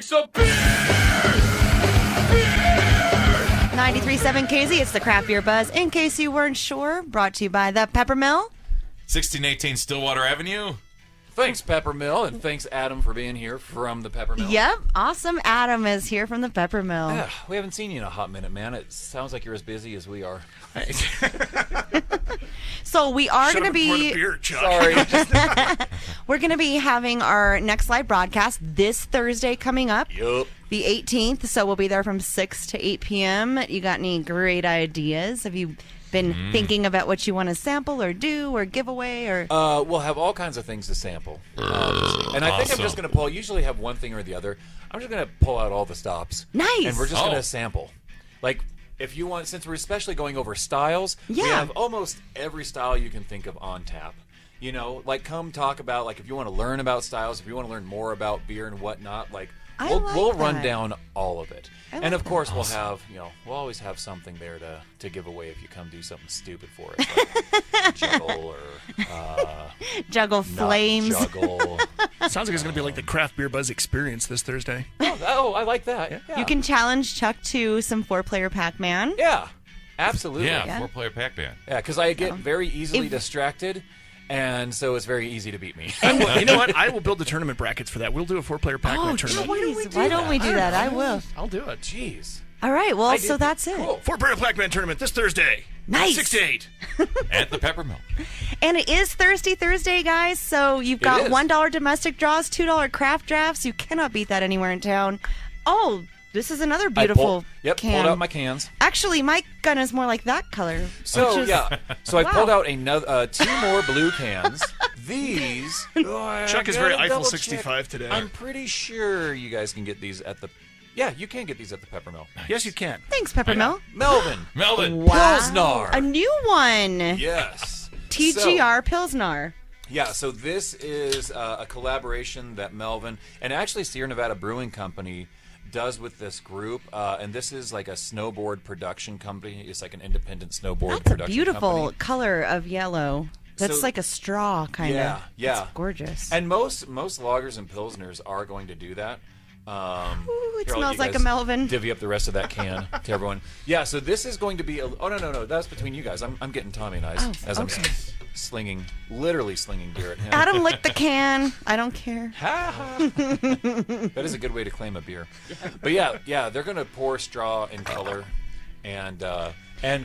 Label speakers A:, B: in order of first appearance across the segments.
A: drinks of beer.
B: 93.7 KAZY, it's the Craft Beer Buzz. In case you weren't sure, brought to you by the Peppermill.
A: 1618 Stillwater Avenue.
C: Thanks, Peppermill, and thanks, Adam, for being here from the Peppermill.
B: Yep, awesome. Adam is here from the Peppermill.
C: Yeah, we haven't seen you in a hot minute, man. It sounds like you're as busy as we are.
B: So we are going to be...
D: Beer, Chuck.
C: Sorry.
B: We're going to be having our next live broadcast this Thursday coming up.
C: Yup.
B: The 18th, so we'll be there from 6 to 8 p.m. You got any great ideas? Have you been thinking about what you want to sample or do or give away? Or
C: We'll have all kinds of things to sample. And I think I'm just going to pull, usually have one thing or the other. I'm just going to pull out all the stops.
B: Nice.
C: And we're just going to sample. Like, if you want, since we're especially going over styles, we have almost every style you can think of on tap. You know, like, come talk about, like, if you want to learn about styles, if you want to learn more about beer and whatnot, like, we'll run down all of it. And of course, we'll have, we'll always have something there to give away if you come do something stupid for us, like juggle or
B: juggle flames.
C: Juggle.
D: Sounds like it's going to be like the Craft Beer Buzz experience this Thursday.
C: Oh, I like that. Yeah.
B: You can challenge Chuck to some 4-player Pac-Man.
C: Yeah, absolutely.
A: Yeah, 4-player Pac-Man.
C: Yeah, because I get very easily distracted. And so it's very easy to beat me.
D: You know what? I will build the tournament brackets for that. We'll do a 4-player Pac-Man tournament.
B: Why don't we do that? I will.
D: I'll do it.
C: Jeez.
B: All right, well, so that's it.
C: Cool.
D: 4-player Pac-Man tournament this Thursday.
B: Nice.
D: 6 to 8.
A: At the Peppermill.
B: And it is Thirsty Thursday, guys, so you've got $1 domestic draws, $2 craft drafts. You cannot beat that anywhere in town. Oh, this is another beautiful can.
C: Pulled out my cans.
B: Actually, my gun is more like that color.
C: So, So I pulled out another 2 more blue cans. These...
D: Chuck is very Eiffel 65 today.
C: I'm pretty sure you guys can get these at the... Yeah, you can get these at the Peppermill.
D: Yes, you can.
B: Thanks, Peppermill.
C: Melvin.
B: Wow.
C: Pilsnar.
B: A new one.
C: Yes.
B: TGR Pilsnar.
C: Yeah, so this is a collaboration that Melvin and actually Sierra Nevada Brewing Company does with this group, and this is like a snowboard production company. It's like an independent snowboard production company.
B: That's a beautiful color of yellow. That's like a straw, kind of.
C: Yeah.
B: It's gorgeous.
C: And most lagers and pilsners are going to do that.
B: Ooh, it smells like a Melvin.
C: Divvy up the rest of that can to everyone. Yeah, so this is going to be no, that's between you guys. I'm getting Tommy and I as I'm literally slinging beer at him.
B: Adam licked the can. I don't care.
C: That is a good way to claim a beer. But yeah, they're going to pour straw and color, and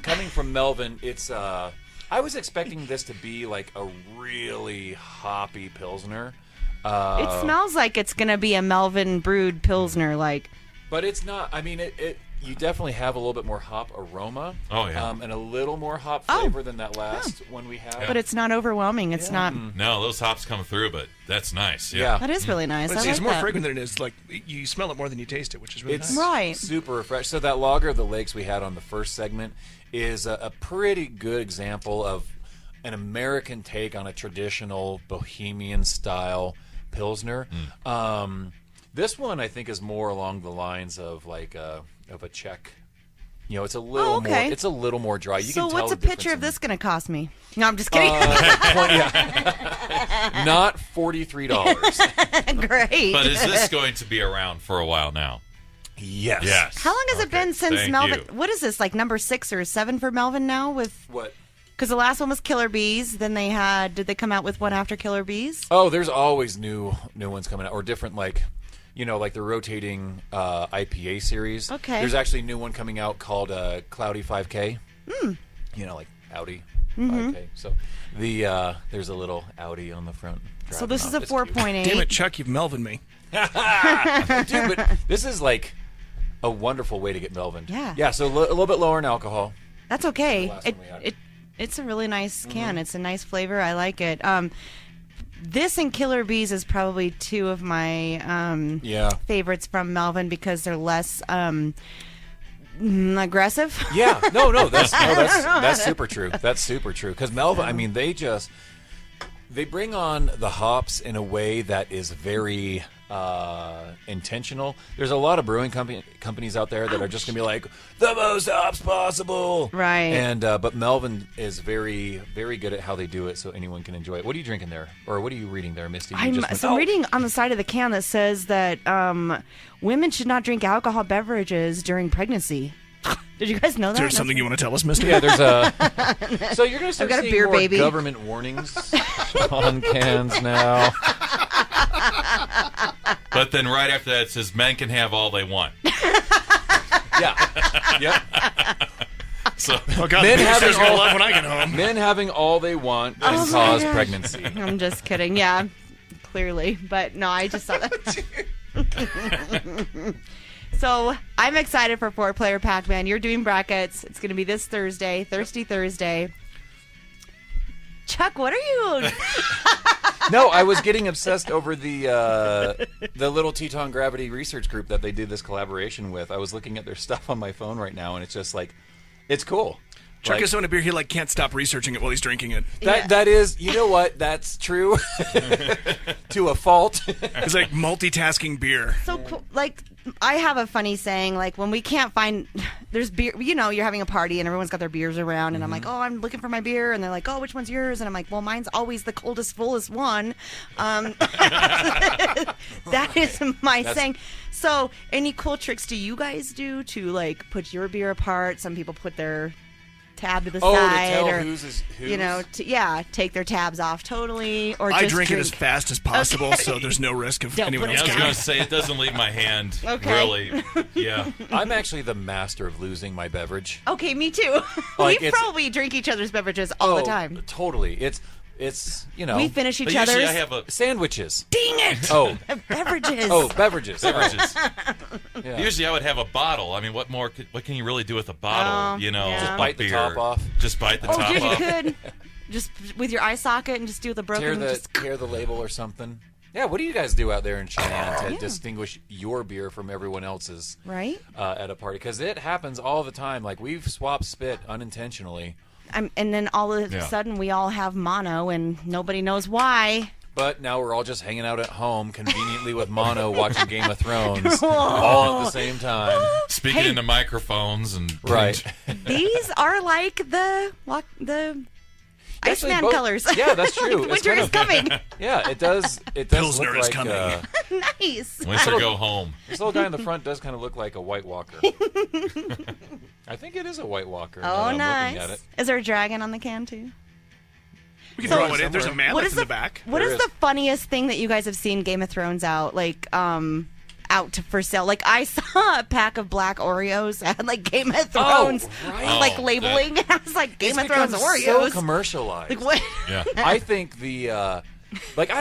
C: coming from Melvin, it's I was expecting this to be like a really hoppy pilsner.
B: It smells like it's going to be a Melvin brewed Pilsner,
C: but it's not. I mean, you definitely have a little bit more hop aroma.
A: Oh, yeah.
C: And a little more hop flavor than that last one we had.
B: But it's not overwhelming. It's not.
A: No, those hops come through, but that's nice. Yeah.
B: That is really nice.
D: But
B: I
D: it's
B: like
D: more
B: that.
D: fragrant than it is. Like, you smell it more than you taste it, which is really nice.
B: Right.
C: Super refreshing. So that Lager of the Lakes we had on the first segment is a pretty good example of an American take on a traditional Bohemian style Pilsner. This one I think is more along the lines of like of a Czech. It's a little more. It's a little more dry. You
B: so
C: can tell
B: what's a
C: the
B: picture of
C: difference
B: this going to cost me? No, I'm just kidding.
C: Not $43.
B: Great.
A: But is this going to be around for a while now?
C: Yes.
B: How long has it been since
A: Thank
B: Melvin?
A: you.
B: What is this, like number 6 or 7 for Melvin now? With
C: What?
B: Because the last one was Killer Bees. Then they had. Did they come out with one after Killer Bees?
C: Oh, there's always new ones coming out, or different like the rotating IPA series.
B: Okay.
C: There's actually a new one coming out called Cloudy 5K. Like Audi 5K. So there's a little Audi on the front.
B: So this is a
C: It's cute.
B: 4.8.
D: Damn it, Chuck, you've Melvin me.
C: Dude, but this is like a wonderful way to get Melvin.
B: Yeah.
C: Yeah, so a little bit lower in alcohol.
B: That's okay.
C: The last one we had.
B: It's a really nice can. It's a nice flavor. I like it. This and Killer Bees is probably 2 of my favorites from Melvin because they're less aggressive.
C: Yeah, no, that's super true. That's super true. Because Melvin, I mean, they just They bring on the hops in a way that is very intentional. There's a lot of brewing companies out there that are just going to be like, the most hops possible.
B: Right.
C: And but Melvin is very, very good at how they do it so anyone can enjoy it. What are you drinking there? Or what are you reading there, Misty?
B: I'm reading on the side of the can that says that women should not drink alcohol beverages during pregnancy. Did you guys know that?
D: Is there something you want to tell us, Misty?
C: Yeah, there's a... So you're going to start
B: got a
C: seeing
B: beer
C: more
B: baby.
C: government warnings on cans now.
A: But then right after that, it says men can have all they want.
C: Yeah. Yep.
A: So
D: Oh, God,
C: Men
D: the
C: having
D: baby's going to
C: all-
D: love when I get home.
C: Men having all they want can
B: Oh my
C: cause
B: gosh.
C: pregnancy.
B: I'm just kidding. Yeah, clearly. But no, I just saw that. So I'm excited for 4-player Pac-Man. You're doing brackets. It's going to be this Thursday, Thirsty Thursday. Chuck, what are you?
C: No, I was getting obsessed over the little Teton Gravity research group that they did this collaboration with. I was looking at their stuff on my phone right now, and it's just like, it's cool.
D: Chuck
C: Like,
D: is so into beer, he can't stop researching it while he's drinking it.
C: that is, you know what? That's true to a fault.
D: It's like multitasking beer.
B: So cool. Like, I have a funny saying, like, when we can't find, there's beer, you're having a party and everyone's got their beers around, and I'm like, oh, I'm looking for my beer, and they're like, oh, which one's yours? And I'm like, well, mine's always the coldest, fullest one. That is my saying. So, any cool tricks do you guys do to, like, put your beer apart? Some people put their tab to the
C: To
B: side,
C: tell
B: or
C: whose is whose.
B: take their tabs off totally, or
D: I
B: just
D: drink it as fast as possible,
B: Okay.
D: so there's no risk of
B: Don't
D: anyone
B: put
A: yeah,
D: else
A: I was
D: getting
A: going
D: it.
A: to say, it doesn't leave my hand.
B: Okay.
A: Really. Yeah.
C: I'm actually the master of losing my beverage.
B: Okay, me too.
C: Like,
B: We
C: it's-
B: probably drink each other's beverages all the time.
C: Totally. It's
B: We finish
A: But
B: each
A: usually
B: other's.
A: I have a
C: sandwiches.
B: Dang it!
C: Oh,
B: Beverages.
C: beverages.
A: beverages.
C: Yeah.
A: Usually I would have a bottle. I mean, what more? What can you really do with a bottle? You know,
B: yeah. Just
A: of
C: bite the
A: beer.
C: top off.
A: Just bite the
B: Oh,
A: top
B: dude, you
A: off.
B: could just with your eye socket and just do the broken.
C: Tear the label or something. Yeah, what do you guys do out there in Cheyenne to distinguish your beer from everyone else's
B: right.
C: at a party? Because it happens all the time. Like, we've swapped spit unintentionally.
B: And then all of a sudden we all have mono and nobody knows why.
C: But now we're all just hanging out at home, conveniently with mono, watching Game of Thrones, all at the same time.
A: Speaking
B: Hey.
A: into microphones and
C: Right.
B: These are like the
C: Actually,
B: Iceman
C: both-
B: colors.
C: Yeah, that's true. It's
B: Winter
C: kind
B: is
C: of-
B: coming.
C: Yeah, it does. It does
D: Pilsner
C: look
D: is
C: like
D: coming.
B: Nice.
A: Winter go home.
C: this little guy in the front does kind of look like a White Walker. I think it is a White Walker. now
B: Oh,
C: that I'm looking at
B: nice.
C: it.
B: Is there a dragon on the can too?
D: We can throw it in. There's a
C: somewhere.
D: mammoth in the back.
B: What
C: There
B: is
C: is.
B: the funniest thing that you guys have seen Game of Thrones out for sale? Like, I saw a pack of black Oreos that had like Game of Thrones
C: right.
B: like
A: Oh,
B: labeling. I was like, Game
C: It's
B: of Thrones
C: become
B: Oreos.
C: so commercialized.
B: Like, what?
A: Yeah.
C: I think I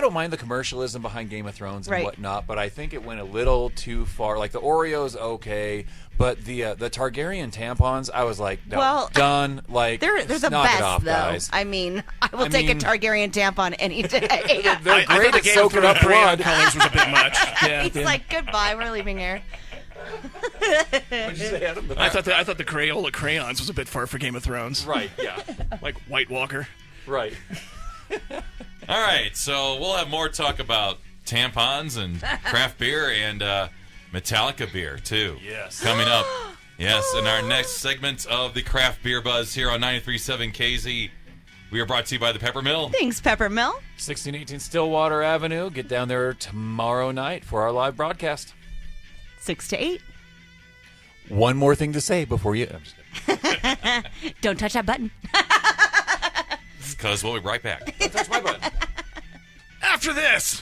C: don't mind the commercialism behind Game of Thrones and
B: Right.
C: whatnot, but I think it went a little too far. Like, the Oreos, okay, but the Targaryen tampons, I was like, no,
B: Well,
C: done. Like,
B: They're the
C: knock
B: best
C: it off,
B: though.
C: guys.
B: I mean, I will
C: I
B: take
C: mean-
B: a Targaryen tampon any day.
C: They're
D: I
C: great
D: thought the
C: at
D: Game of
C: soaking
D: Thrones
C: up
D: crayon
C: blood.
D: colors was a bit much. Yeah,
B: He's
D: yeah.
B: like, goodbye, we're leaving here.
D: I thought the Crayola crayons was a bit far for Game of Thrones.
C: Right, yeah,
D: Like White Walker.
C: right.
A: All right, so we'll have more talk about tampons and craft beer and Metallica beer too.
C: Yes.
A: Coming up. Yes, in our next segment of the Craft Beer Buzz here on 93.7 KZ. We are brought to you by the Peppermill.
B: Thanks, Peppermill.
C: 1618 Stillwater Avenue. Get down there tomorrow night for our live broadcast.
B: 6 to 8.
C: One more thing to say before you... I'm just kidding.
B: Don't touch that button.
A: Because we'll be right back.
C: Touch my button.
D: After this.